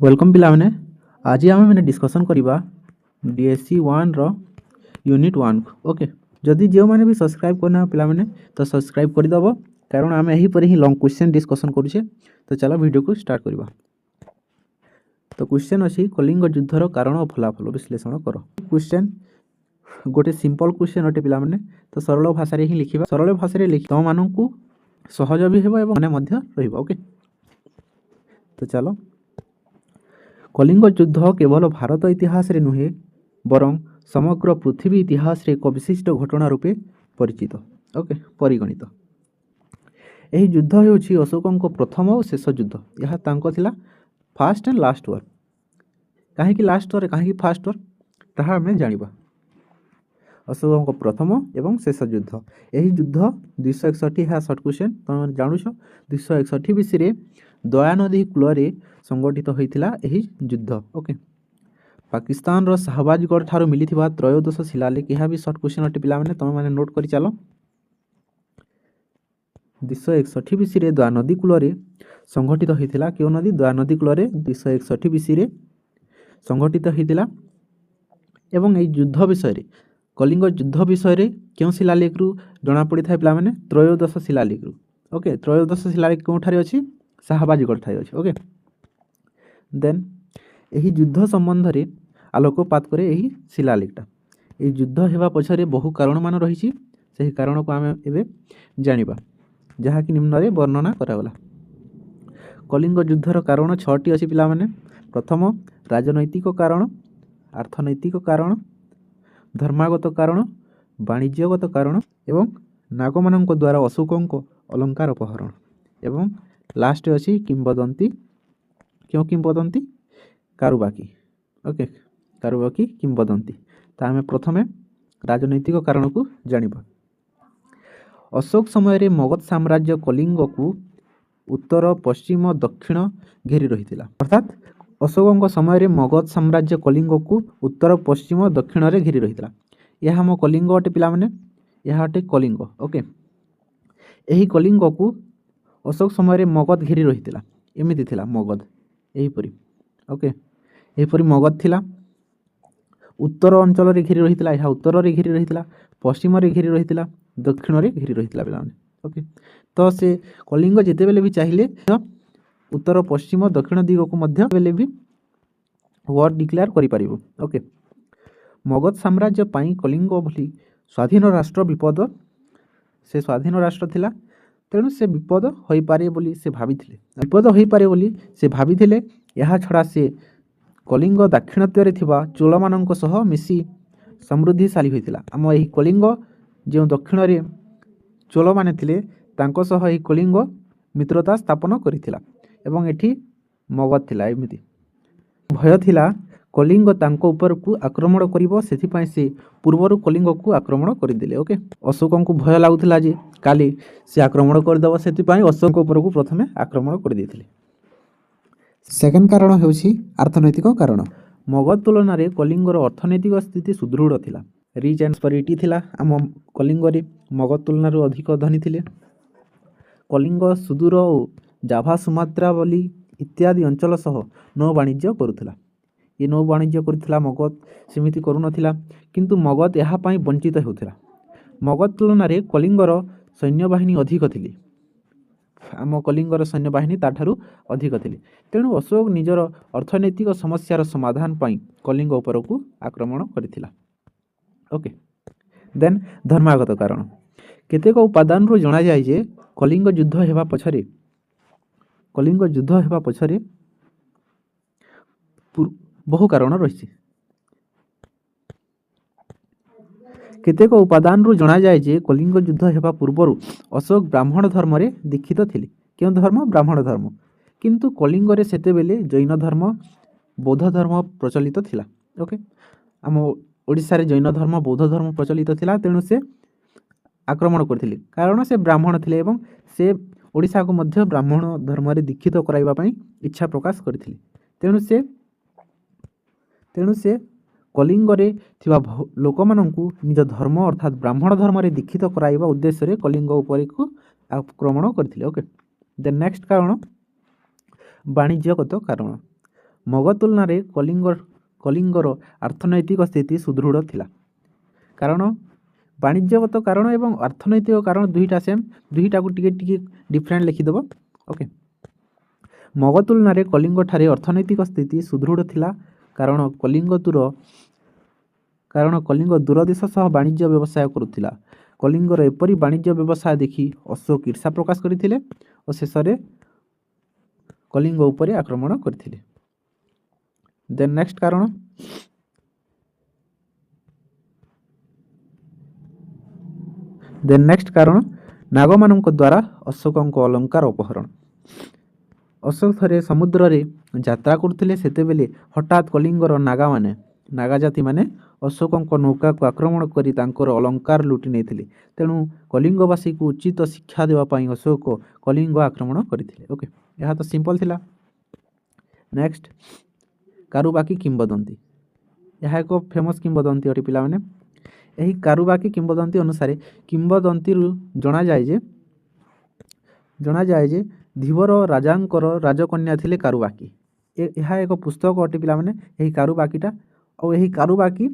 Welcome पिलाने आज आम मैंने डिस्कसन करवा डीएससी 1 रो यूनिट 1 ओके। जदि जो मैंने भी सब्सक्राइब करना पिलाने तो सब्सक्राइब करदेव कारण आम यहीपर ही लॉन्ग क्वेश्चन डिस्कसन करुचे। तो चलो वीडियो को स्टार्ट करवा। तो क्वेश्चन अच्छी कलिंग युद्धर कारण और फलाफल विश्लेषण कर। क्वेश्चन गोटे सिंपल क्वेश्चन अटे पिलाने तो सरल भाषा ही लिखा सरल भाषा लिख तुम मानू सहज भी हो ओके। तो चलो कलिंग युद्ध केवल भारत इतिहास रे नुहे बरं समग्र पृथ्वी इतिहास रे एक विशिष्ट घटना रूपे परिचित ओके परिगणित। यही युद्ध होउछि अशोकଙ୍କ प्रथम और शेष युद्ध। यह तांको थिला फास्ट एंड लास्ट वार। कहीं लास्ट वार कहीं फास्ट वार ताहा हमें जानिबा। अशोकଙ୍କ प्रथम एवं शेष युद्ध यही युद्ध 261 है शॉर्ट क्वेश्चन तुम जानुछ 261 बीसी रे दया नदी कूल संगठित होता यही युद्ध ओके। पाकिस्तान रो शाहबाजगढ़ ठारू मिलिथिबा त्रयोदश शिलालेख यह भी शॉर्ट क्वेश्चन अटे पिला तुम मैंने नोट कर चलो 261 बीसी रे दया नदी कूल संगठित होता क्यों नदी दया नदी कूल 261 बीसी रे संगठित होता एवं यही युद्ध विषय कलिंग युद्ध विषय क्यों शिलालेख रु जना पड़ी था पिला माने त्रयोदश शिलालेख रु ओके। त्रयोदश शिलालेख क्यों ठारे अछि शाहबाजगढ़ ठारे अछि ओके। देन यही युद्ध संबंध रे आलोकपात करे यही शिलालेखटा। यही युद्ध हेबा पछरे बहु कारण मान रही से कारण को आम एबे जानिबा जहा कि निम्न रे वर्णना करागला। कलिंग युद्धर कारण 6टी अछि पिला माने। प्रथम राजनैतिक कारण, अर्थनैतिक कारण, धर्मागत कारण, वाणिज्यगत कारण एवं नागमानंक द्वारा अशोकंक अलंकार अपहरण एवं लास्ट अछि किंबदंती। क्यों किंबदंती कारुबाकी ओके कारुबाकी किंबदंती। तो आम प्रथमे राजनैतिक कारण को जानिबा। अशोक समय रे मगध साम्राज्य कलिंग को उत्तर पश्चिम दक्षिण घेरी रही अर्थात अशोक समय रे मगध साम्राज्य कलिंग को उत्तर पश्चिम दक्षिण रे घेरी रही यह आम कलिंग अटे पिला माने यह अटे कलिंग ओके। यही कलिंग को अशोक समय रे मगध घेरी रही एमती थिला मगध यहीपरी ओके यहीपरी मगध थिला उत्तर अंचल रे घेरी रही यह उत्तर रे घेरी रही पश्चिम रे घेरी रही दक्षिण रे घेरी रही पिला माने ओके। तो से कलिंग जिते बेले भी चाहिए उत्तर पश्चिम दक्षिण दिग को मध्य बेले भी वार डिक्लेयर करि परिबो ओके। मगध साम्राज्य पाई कलिंग भली स्वाधीन राष्ट्र विपद से स्वाधीन राष्ट्र थिला तेणु से विपद होई पारे बोली से भाबिथिले विपद होई पारे बोली से भाबिथिले। यह छड़ा से कलिंग दाक्षिणात्य थिबा चोल मानक सह मिसी समृद्धिशाली होइतिला। आम एही कलिंग जो दक्षिण रे चोल माने थिले तांको सह एही कलिंग मित्रता स्थापन करिथिला एवं एठी मगध थिला एमिति भय थिला कलिंग तांको ऊपर को आक्रमण करिवो सेथिपाई से पूर्वरु कलिंग को आक्रमण करदेले ओके। अशोक को भय लागुथिला जे काली से आक्रमण करदेव सेथिपाई अशोक ऊपर को प्रथमे आक्रमण कर देथिले। सेकेंड कारण हेउछि अर्थनैतिक कारण। मगध तुलन रे कलिंगर अर्थनैतिक स्थिति सुदृढ़ थिला रिच एंड स्परिटी थिला। आम कलिंग रे मगध तुलन रे अधिक धनी थिले। कलिंग सुदूर और जाभा सुमात्रा बोली इत्यादि अंचल सह नौ वाणिज्य करुथिला। ये नौ वाणिज्य करुथिला मगध सेमिति करुनथिला किंतु मगध यहाँ पाई वंचित होउथिला। मगध तुलन रे कलिंगर सैन्य बाहिनी अधिक थिली आम कलिंगर सैन्य बाहिनी ताठारु अधिक थिली तेणु अशोक निजर अर्थनैतिक समस्यार समाधान पाई कलिंग ऊपर को आक्रमण करिथिला ओके। देन धर्मागत कारण केतेक उपादान रो जणा जाय जे कलिंग युद्ध हेबा पछरे बहु कारण रही। केतेक उपादान रू जना जाए जे कलिंग युद्ध हेबा पूर्वरु अशोक ब्राह्मण धर्म रे दीक्षित थिले। क्यों धर्म ब्राह्मण धर्म किंतु कलिंग रे सेते बेले जैन धर्म बौद्ध धर्म प्रचलित थिला ओके। आम ओडिसा रे जैन धर्म बौद्ध धर्म प्रचलित थिला तेणु से आक्रमण करथिले कारण से ब्राह्मण थिले एवं से ओडिसा को मध्य ब्राह्मण धर्म रे दीक्षित कराइबा पई इच्छा प्रकाश करथिले तेणु से कलिंग रे थिबा लोक माननकु निज धर्म अर्थात ब्राह्मण धर्म रे दीक्षित कराइबा उद्देश्य रे कलिंग ऊपर को आक्रमण करथिले ओके। देन नेक्स्ट कारण वाणिज्यगत कारण। ମଗ ତୁଳନାରେ କଳିଙ୍ଗର ଅର୍ଥନୈତିକ ସ୍ଥିତି ସୁଦୃଢ଼ ଥିଲା। କାରଣ ବାଣିଜ୍ୟଗତ କାରଣ ଏବଂ ଅର୍ଥନୈତିକ କାରଣ ଦୁଇଟା ସେମ୍, ଦୁଇଟାକୁ ଟିକେ ଟିକେ ଡିଫରେଣ୍ଟ ଲେଖିଦେବ। ଓକେ, ମଗ ତୁଳନାରେ କଳିଙ୍ଗଠାରେ ଅର୍ଥନୈତିକ ସ୍ଥିତି ସୁଦୃଢ଼ ଥିଲା କାରଣ କଳିଙ୍ଗ ଦୂର ଦେଶ ସହ ବାଣିଜ୍ୟ ବ୍ୟବସାୟ କରୁଥିଲା। କଳିଙ୍ଗର ଏପରି ବାଣିଜ୍ୟ ବ୍ୟବସାୟ ଦେଖି ଅଶୋକ ଈର୍ଷା ପ୍ରକାଶ କରିଥିଲେ ଓ ଶେଷରେ କଳିଙ୍ଗ ଉପରେ ଆକ୍ରମଣ କରିଥିଲେ। ଦେନ୍ ନେକ୍ସଟ କାରଣ ନାଗମାନଙ୍କ ଦ୍ୱାରା ଅଶୋକଙ୍କ ଅଲଙ୍କାର ଅପହରଣ। ଅଶୋକ ଥରେ ସମୁଦ୍ରରେ ଯାତ୍ରା କରୁଥିଲେ, ସେତେବେଳେ ହଠାତ୍ କଳିଙ୍ଗର ନାଗା ଜାତିମାନେ ଅଶୋକଙ୍କ ନୌକାକୁ ଆକ୍ରମଣ କରି ତାଙ୍କର ଅଲଙ୍କାର ଲୁଟି ନେଇଥିଲେ। ତେଣୁ କଳିଙ୍ଗବାସୀକୁ ଉଚିତ ଶିକ୍ଷା ଦେବା ପାଇଁ ଅଶୋକ କଳିଙ୍ଗ ଆକ୍ରମଣ କରିଥିଲେ। ଓକେ, ଏହା ତ ସିମ୍ପଲ ଥିଲା। ନେକ୍ସଟ, କାରୁବାକି କିମ୍ବଦନ୍ତୀ। ଏହା ଏକ ଫେମସ୍ କିମ୍ବଦନ୍ତୀ ଅଟେ ପିଲାମାନେ। ଏହି କାରୁବାକି କିମ୍ବଦନ୍ତୀ ଅନୁସାରେ କିମ୍ବଦନ୍ତୀରୁ ଜଣାଯାଏ ଯେ ଧୀବର ରାଜାଙ୍କର ରାଜକନ୍ୟା ଥିଲେ କାରୁବାକି। ଏହା ଏକ ପୁସ୍ତକ ଅଟେ ପିଲାମାନେ, ଏହି କାରୁବାକିଟା। ଆଉ ଏହି କାରୁବାକି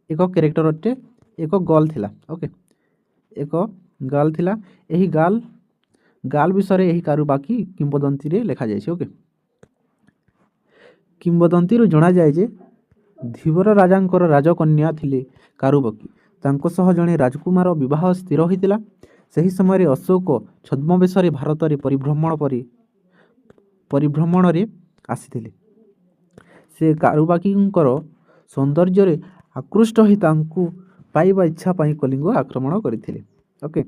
ଏକ କ୍ୟାରେକ୍ଟର ଅଟେ, ଏକ ଗର୍ଲ ଥିଲା। ଓକେ, ଏକ ଗାର୍ଲ ଥିଲା। ଏହି ଗାର୍ଲ ବିଷୟରେ ଏହି କାରୁବାକି କିମ୍ବଦନ୍ତୀରେ ଲେଖାଯାଇଛି। ଓକେ, କିମ୍ବଦନ୍ତୀରୁ ଜଣାଯାଏ ଯେ ଧୀବର ରାଜାଙ୍କର ରାଜକନ୍ୟା ଥିଲେ କାରୁବାକି। ତାଙ୍କ ସହ ଜଣେ ରାଜକୁମାର ବିବାହ ସ୍ଥିର ହୋଇଥିଲା। ସେହି ସମୟରେ ଅଶୋକ ଛଦ୍ମବେଶରେ ଭାରତରେ ପରିଭ୍ରମଣରେ ଆସିଥିଲେ। ସେ କାରୁବାକିଙ୍କର ସୌନ୍ଦର୍ଯ୍ୟରେ ଆକୃଷ୍ଟ ହୋଇ ତାଙ୍କୁ ପାଇବା ଇଚ୍ଛା ପାଇଁ କଳିଙ୍ଗ ଆକ୍ରମଣ କରିଥିଲେ। ଓକେ,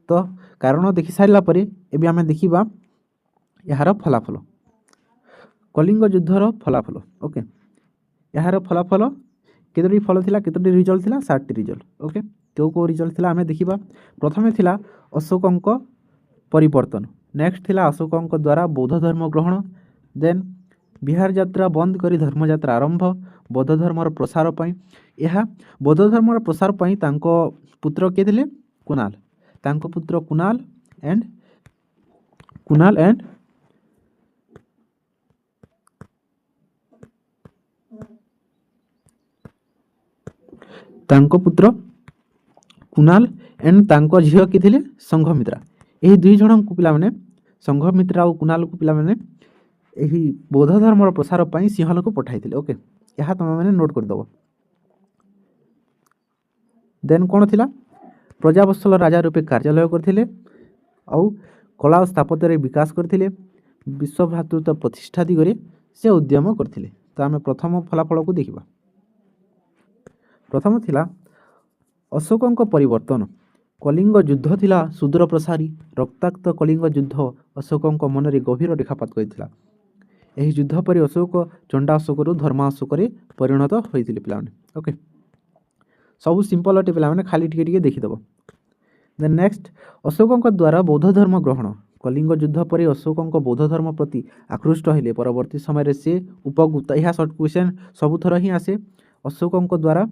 ତ କାରଣ ଦେଖିସାରିଲା ପରେ ଏବେ ଆମେ ଦେଖିବା ଏହାର ଫଳାଫଳ। କଳିଙ୍ଗ ଯୁଦ୍ଧର ଫଳାଫଳ। ଓକେ, ଏହାର ଫଳାଫଳ କେତୋଟି ଫଳ ଥିଲା, କେତୋଟି ରିଜଲ୍ଟ ଥିଲା? 7ଟି ରିଜଲ୍ଟ। ଓକେ, କେଉଁ ରିଜଲ୍ଟ ଥିଲା ଆମେ ଦେଖିବା। ପ୍ରଥମେ ଥିଲା ଅଶୋକଙ୍କ ପରିବର୍ତ୍ତନ। ନେକ୍ସଟ ଥିଲା ଅଶୋକଙ୍କ ଦ୍ୱାରା ବୌଦ୍ଧ ଧର୍ମ ଗ୍ରହଣ। ଦେନ୍ ବିହାର ଯାତ୍ରା ବନ୍ଦ କରି ଧର୍ମଯାତ୍ରା ଆରମ୍ଭ। ବୌଦ୍ଧ ଧର୍ମର ପ୍ରସାର ପାଇଁ ବୌଦ୍ଧ ଧର୍ମର ପ୍ରସାର ପାଇଁ ତାଙ୍କ ପୁତ୍ର କିଏ ଥିଲେ? କୁନାଲ। ତାଙ୍କ ପୁତ୍ର କୁନାଲ ଏଣ୍ଡ ତାଙ୍କ ଝିଅ କିଏ ଥିଲେ? ସଂଘମିତ୍ରା। ଏହି ଦୁଇ ଜଣଙ୍କୁ ପିଲାମାନେ, ସଂଘମିତ୍ରା ଆଉ କୁନାଲକୁ ପିଲାମାନେ ଏହି ବୌଦ୍ଧ ଧର୍ମର ପ୍ରସାର ପାଇଁ ସିଂହଲକୁ ପଠାଇଥିଲେ। ଓକେ, ଏହା ତୁମେମାନେ ନୋଟ୍ କରିଦେବ। ଦେନ୍ କ'ଣ ଥିଲା? ପ୍ରଜାବତ୍ସଳ ରାଜା ରୂପେ କାର୍ଯ୍ୟାଳୟ କରିଥିଲେ ଆଉ କଳା ଓ ସ୍ଥାପତ୍ୟରେ ବିକାଶ କରିଥିଲେ। ବିଶ୍ୱ ଭ୍ରାତୃତ୍ୱ ପ୍ରତିଷ୍ଠା ଦିଗରେ ସେ ଉଦ୍ୟମ କରିଥିଲେ। ତ ଆମେ ପ୍ରଥମ ଫଳାଫଳକୁ ଦେଖିବା। ପ୍ରଥମ ଥିଲା ଅଶୋକଙ୍କ ପରିବର୍ତ୍ତନ। କଳିଙ୍ଗ ଯୁଦ୍ଧ ଥିଲା ସୁଦୂର ପ୍ରସାରୀ। ରକ୍ତାକ୍ତ କଳିଙ୍ଗ ଯୁଦ୍ଧ ଅଶୋକଙ୍କ ମନରେ ଗଭୀର ରେଖାପାତ କରିଥିଲା। ଏହି ଯୁଦ୍ଧ ପରେ ଅଶୋକ ଚଣ୍ଡା ଅଶୋକରୁ ଧର୍ମା ଅଶୋକରେ ପରିଣତ ହୋଇଥିଲେ ପିଲାମାନେ। ଓକେ, ସବୁ ସିମ୍ପଲ ଅଟେ ପିଲାମାନେ, ଖାଲି ଟିକେ ଟିକେ ଦେଖିଦେବ। ଦେନ୍ ନେକ୍ସଟ, ଅଶୋକଙ୍କ ଦ୍ୱାରା ବୌଦ୍ଧ ଧର୍ମ ଗ୍ରହଣ। କଳିଙ୍ଗ ଯୁଦ୍ଧ ପରେ ଅଶୋକଙ୍କ ବୌଦ୍ଧ ଧର୍ମ ପ୍ରତି ଆକୃଷ୍ଟ ହେଲେ। ପରବର୍ତ୍ତୀ ସମୟରେ ସେ ଉପଗୁପ୍ତ, ଏହା ସର୍ଟ କ୍ୱେଶ୍ଚନ୍ ସବୁଥର ହିଁ ଆସେ। ଅଶୋକଙ୍କ ଦ୍ୱାରା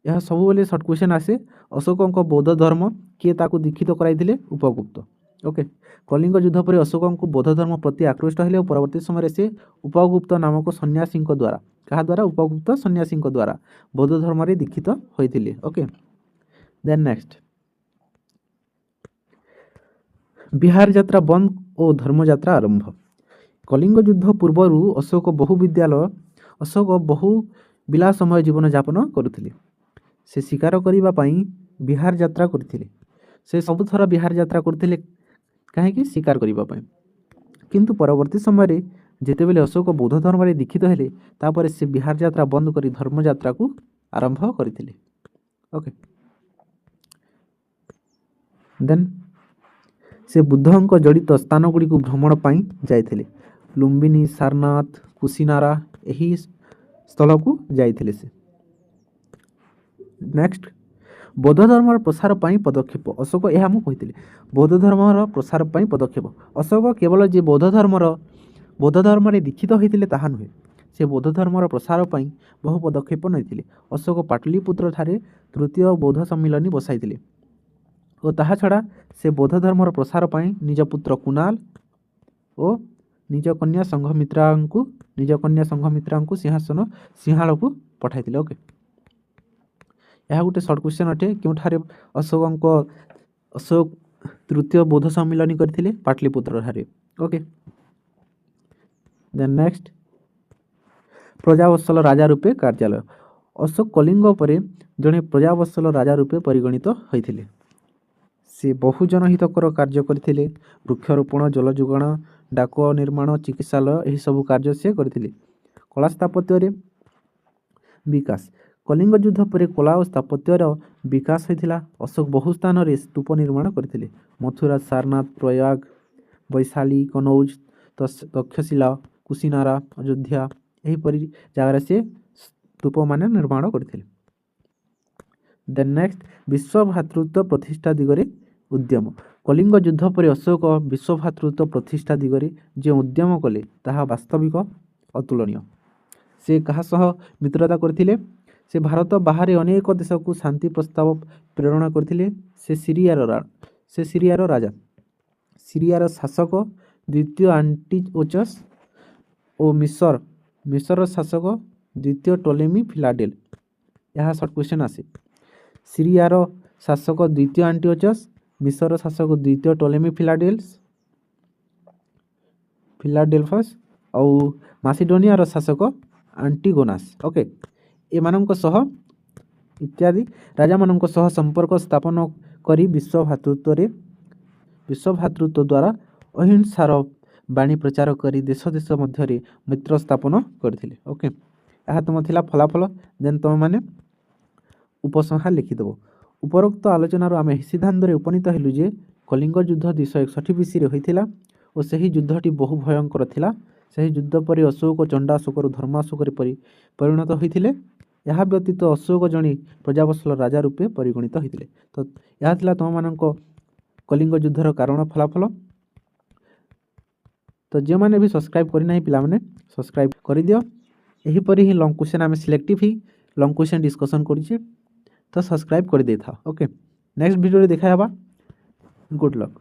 ଏହା ସବୁବେଳେ ସର୍ଟ କ୍ୱେଶ୍ଚନ୍ ଆସେ। ଅଶୋକଙ୍କ ବୌଦ୍ଧ ଧର୍ମ କିଏ ତାକୁ ଦୀକ୍ଷିତ କରାଇଥିଲେ? ଉପଗୁପ୍ତ। ଓକେ, କଳିଙ୍ଗ ଯୁଦ୍ଧ ପରେ ଅଶୋକଙ୍କୁ ବୌଦ୍ଧ ଧର୍ମ ପ୍ରତି ଆକୃଷ୍ଟ ହେଲେ ଓ ପରବର୍ତ୍ତୀ ସମୟରେ ସେ ଉପଗୁପ୍ତ ନାମକ ସନ୍ନ୍ୟାସୀଙ୍କ ଦ୍ୱାରା, କାହା ଦ୍ୱାରା? ଉପଗୁପ୍ତ ସନ୍ନ୍ୟାସୀଙ୍କ ଦ୍ୱାରା ବୌଦ୍ଧ ଧର୍ମରେ ଦୀକ୍ଷିତ ହୋଇଥିଲେ। ଓକେ, ଦେନ୍ ନେକ୍ସଟ, ବିହାର ଯାତ୍ରା ବନ୍ଦ ଓ ଧର୍ମଯାତ୍ରା ଆରମ୍ଭ। କଳିଙ୍ଗ ଯୁଦ୍ଧ ପୂର୍ବରୁ ଅଶୋକ ବହୁ ବିଳାସମୟ ଜୀବନଯାପନ କରୁଥିଲେ। ସେ ଶିକାର କରିବା ପାଇଁ ବିହାର ଯାତ୍ରା କରିଥିଲେ। ସେ ସବୁଥର ବିହାର ଯାତ୍ରା କରୁଥିଲେ, କାହିଁକି? ଶିକାର କରିବା ପାଇଁ। କିନ୍ତୁ ପରବର୍ତ୍ତୀ ସମୟରେ ଯେତେବେଳେ ଅଶୋକ ବୌଦ୍ଧ ଧର୍ମରେ ଦୀକ୍ଷିତ ହେଲେ, ତାପରେ ସେ ବିହାର ଯାତ୍ରା ବନ୍ଦ କରି ଧର୍ମଯାତ୍ରାକୁ ଆରମ୍ଭ କରିଥିଲେ। ଓକେ, ଦେନ୍ ସେ ବୁଦ୍ଧଙ୍କ ଜଡ଼ିତ ସ୍ଥାନଗୁଡ଼ିକୁ ଭ୍ରମଣ ପାଇଁ ଯାଇଥିଲେ। ଲୁମ୍ବିନୀ, ସାରନାଥ, କୁସିନାରା ଏହି ସ୍ଥଳକୁ ଯାଇଥିଲେ ସେ। ନେକ୍ସଟ, ବୌଦ୍ଧ ଧର୍ମର ପ୍ରସାର ପାଇଁ ପଦକ୍ଷେପ। ଅଶୋକ, ଏହା ମୁଁ କହିଥିଲି, ବୌଦ୍ଧ ଧର୍ମର ପ୍ରସାର ପାଇଁ ପଦକ୍ଷେପ। ଅଶୋକ କେବଳ ଯେ ବୌଦ୍ଧ ଧର୍ମରେ ଦୀକ୍ଷିତ ହୋଇଥିଲେ ତାହା ନୁହେଁ, ସେ ବୌଦ୍ଧ ଧର୍ମର ପ୍ରସାର ପାଇଁ ବହୁ ପଦକ୍ଷେପ ନେଇଥିଲେ। ଅଶୋକ ପାଟଳିପୁତ୍ରଠାରେ ତୃତୀୟ ବୌଦ୍ଧ ସମ୍ମିଳନୀ ବସାଇଥିଲେ ଓ ତାହା ଛଡ଼ା ସେ ବୌଦ୍ଧ ଧର୍ମର ପ୍ରସାର ପାଇଁ ନିଜ ପୁତ୍ର କୁନାଲ ଓ ନିଜ କନ୍ୟା ସଂଘମିତ୍ରାଙ୍କୁ ସିଂହାଳକୁ ପଠାଇଥିଲେ। ଓକେ, ଏହା ଗୋଟେ ସର୍ଟ କ୍ୱେଶ୍ଚନ୍ ଅଟେ। କେଉଁଠାରେ ଅଶୋକ ତୃତୀୟ ବୌଦ୍ଧ ସମ୍ମିଳନୀ କରିଥିଲେ? ପାଟଲିପୁତ୍ର ଠାରେ। ଓକେ, ଦେନ୍ ନେକ୍ସଟ, ପ୍ରଜାବତ୍ସଲ ରାଜା ରୂପେ କାର୍ଯ୍ୟାଳୟ। ଅଶୋକ କଳିଙ୍ଗ ପରେ ଜଣେ ପ୍ରଜାବତ୍ସଲ ରାଜା ରୂପେ ପରିଗଣିତ ହୋଇଥିଲେ। ସେ ବହୁ ଜନହିତକର କାର୍ଯ୍ୟ କରିଥିଲେ। ବୃକ୍ଷରୋପଣ, ଜଳ ଯୋଗାଣ, ଡାକ ନିର୍ମାଣ, ଚିକିତ୍ସାଳୟ ଏହିସବୁ କାର୍ଯ୍ୟ ସେ କରିଥିଲେ। କଳା ସ୍ଥାପତ୍ୟରେ ବିକାଶ। କଳିଙ୍ଗ ଯୁଦ୍ଧ ପରେ କଳା ଓ ସ୍ଥାପତ୍ୟର ବିକାଶ ହୋଇଥିଲା। ଅଶୋକ ବହୁ ସ୍ଥାନରେ ସ୍ତୂପ ନିର୍ମାଣ କରିଥିଲେ। ମଥୁରା, ସାରନାଥ, ପ୍ରୟାଗ, ବୈଶାଳୀ, କନୌଜ, ତକ୍ଷଶିଳା, କୁଶିନାରା, ଅଯୋଧ୍ୟା ଏହିପରି ଜାଗାରେ ସେ ସ୍ତୂପମାନେ ନିର୍ମାଣ କରିଥିଲେ। ଦେନ୍ ନେକ୍ସଟ, ବିଶ୍ୱଭ୍ରାତୃତ୍ୱ ପ୍ରତିଷ୍ଠା ଦିଗରେ ଉଦ୍ୟମ। କଳିଙ୍ଗ ଯୁଦ୍ଧ ପରେ ଅଶୋକ ବିଶ୍ୱଭ୍ରାତୃତ୍ୱ ପ୍ରତିଷ୍ଠା ଦିଗରେ ଯେଉଁ ଉଦ୍ୟମ କଲେ ତାହା ବାସ୍ତବିକ ଅତୁଳନୀୟ। ସେ କାହା ସହ ମିତ୍ରତା କରିଥିଲେ? ସେ ଭାରତ ବାହାରେ ଅନେକ ଦେଶକୁ ଶାନ୍ତି ପ୍ରସ୍ତାବ ପ୍ରେରଣ କରିଥିଲେ। ସେ ସିରିଆର ରାଜା, ସିରିଆର ଶାସକ ଦ୍ୱିତୀୟ ଆଣ୍ଟିଓଚସ୍ ଓ ମିଶରର ଶାସକ ଦ୍ୱିତୀୟ ଟୋଲେମି ଫିଲାଡେଲ। ଏହା ସର୍ଟ କ୍ୱେଶ୍ଚନ୍ ଆସେ। ସିରିଆର ଶାସକ ଦ୍ୱିତୀୟ ଆଣ୍ଟିଓଚସ୍, ମିଶରର ଶାସକ ଦ୍ୱିତୀୟ ଟୋଲେମି ଫିଲାଡେଲଫସ୍ ଆଉ ମାସିଡୋନିଆର ଶାସକ ଆଣ୍ଟିଗୋନାସ୍। ଓକେ, ଏମାନଙ୍କ ସହ ଇତ୍ୟାଦି ରାଜାମାନଙ୍କ ସହ ସମ୍ପର୍କ ସ୍ଥାପନ କରି ବିଶ୍ୱଭ୍ରାତୃତ୍ୱ ଦ୍ୱାରା ଅହିଂସାର ବାଣୀ ପ୍ରଚାର କରି ଦେଶ ମଧ୍ୟରେ ମିତ୍ର ସ୍ଥାପନ କରିଥିଲେ। ଓକେ, ଏହା ତୁମ ଥିଲା ଫଳାଫଳ। ଦେନ୍ ତୁମେମାନେ ଉପସଂହାର ଲେଖିଦେବ। ଉପରୋକ୍ତ ଆଲୋଚନାରୁ ଆମେ ଏହି ସିଦ୍ଧାନ୍ତରେ ଉପନୀତ ହେଲୁ ଯେ କଳିଙ୍ଗ ଯୁଦ୍ଧ 261 BC ହୋଇଥିଲା ଓ ସେହି ଯୁଦ୍ଧଟି ବହୁ ଭୟଙ୍କର ଥିଲା। ସେହି ଯୁଦ୍ଧ ପରେ ଅଶୋକ ଚଣ୍ଡାଶୋକରୁ ଧର୍ମାଶୋକରେ ପରିଣତ ହୋଇଥିଲେ। ଏହା ବ୍ୟତୀତ ଅଶୋକ ଜଣେ ପ୍ରଜାବତ୍ସଲ ରାଜା ରୂପେ ପରିଗଣିତ ହୋଇଥିଲେ। ତ ଏହା ଥିଲା ତୁମମାନଙ୍କ କଳିଙ୍ଗ ଯୁଦ୍ଧର କାରଣ ଫଳାଫଳ। ତ ଯେଉଁମାନେ ବି ସବସ୍କ୍ରାଇବ୍ କରିନାହିଁ ପିଲାମାନେ ସବସ୍କ୍ରାଇବ୍ କରିଦିଅ। ଏହିପରି ହିଁ ଲଙ୍ଗ୍ କ୍ୱେଶ୍ଚନ୍ ଆମେ ସିଲେକ୍ଟିଭ୍ ହିଁ ଲଙ୍ଗ୍ କ୍ୱେଶ୍ଚନ୍ ଡିସ୍କସନ୍ କରୁଛେ, ତ ସବସ୍କ୍ରାଇବ୍ କରିଦେଇଥାଅ। ଓକେ, ନେକ୍ସଟ ଭିଡ଼ିଓରେ ଦେଖା ହେବା। Good lock.